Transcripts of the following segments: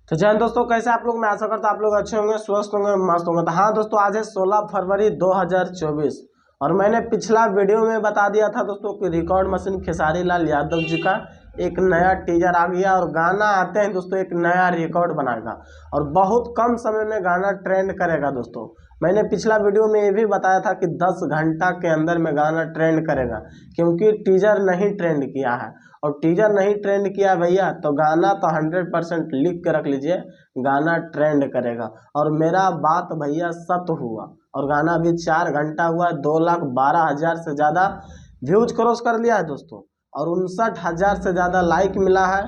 तो जय हिंद दोस्तों, कैसे आप लोग। मैं आशा करता हूं आप लोग अच्छे होंगे, स्वस्थ होंगे, मस्त होंगे। तो हाँ दोस्तों, आज है 16 फरवरी 2024 और मैंने पिछला वीडियो में बता दिया था दोस्तों कि रिकॉर्ड मशीन खेसारी लाल यादव जी का एक नया टीजर आ गया और गाना आते हैं दोस्तों, एक नया रिकॉर्ड बनाएगा और बहुत कम समय में गाना ट्रेंड करेगा दोस्तों। मैंने पिछला वीडियो में ये भी बताया था कि 10 घंटा के अंदर में गाना ट्रेंड करेगा, क्योंकि टीजर नहीं ट्रेंड किया है। और टीजर नहीं ट्रेंड किया भैया तो गाना तो 100% लिख के रख लीजिए, गाना ट्रेंड करेगा। और मेरा बात भैया सत्य हुआ और गाना अभी 4 घंटा हुआ, 2,12,000 से ज़्यादा व्यूज क्रॉस कर लिया है दोस्तों और 59,000 से ज़्यादा लाइक मिला है,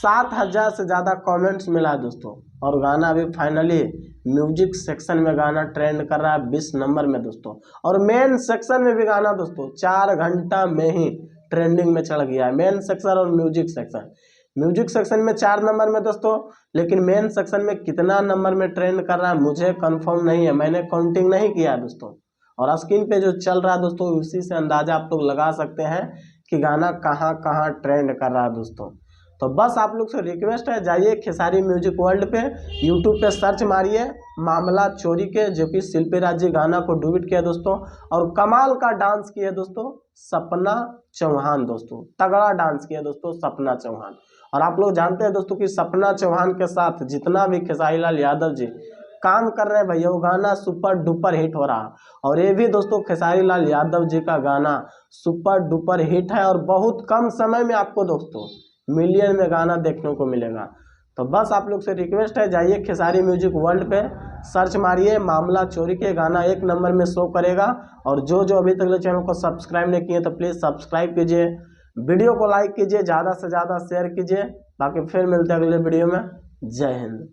7,000 से ज़्यादा कमेंट्स मिला है दोस्तों। और गाना अभी फाइनली म्यूजिक सेक्शन में गाना ट्रेंड कर रहा है 20 नंबर में दोस्तों। और मेन सेक्शन में भी गाना दोस्तों 4 घंटा में ही ट्रेंडिंग में चढ़ गया है। मेन सेक्शन और म्यूजिक सेक्शन में 4 नंबर में दोस्तों, लेकिन मेन सेक्शन में कितना नंबर में ट्रेंड कर रहा है मुझे कंफर्म नहीं है, मैंने काउंटिंग नहीं किया है दोस्तों। और स्क्रीन पे जो चल रहा है दोस्तों, उसी से अंदाजा आप लोग लगा सकते हैं कि गाना कहाँ कहाँ ट्रेंड कर रहा है दोस्तों। तो बस आप लोग से रिक्वेस्ट है, जाइए खेसारी म्यूजिक वर्ल्ड पे, यूट्यूब पे सर्च मारिए मामला चोरी के, जो कि शिल्पी राज जी गाना को डुबिट किया दोस्तों। और कमाल का डांस किया दोस्तों सपना चौहान दोस्तों, तगड़ा डांस किया दोस्तों सपना चौहान। और आप लोग जानते हैं दोस्तों कि सपना चौहान के साथ जितना भी खेसारी लाल यादव जी काम कर रहे हैं भैया, वो गाना सुपर डुपर हिट हो रहा। और ये भी दोस्तों खेसारी लाल यादव जी का गाना सुपर डुपर हिट है और बहुत कम समय में आपको दोस्तों मिलियन में गाना देखने को मिलेगा। तो बस आप लोग से रिक्वेस्ट है, जाइए खेसारी म्यूजिक वर्ल्ड पे सर्च मारिए मामला चोरी के, गाना 1 नंबर में शो करेगा। और जो अभी तक चैनल को सब्सक्राइब नहीं किए तो प्लीज़ सब्सक्राइब कीजिए, वीडियो को लाइक कीजिए, ज़्यादा से ज़्यादा शेयर कीजिए। बाकी फिर मिलते हैं अगले वीडियो में। जय हिंद।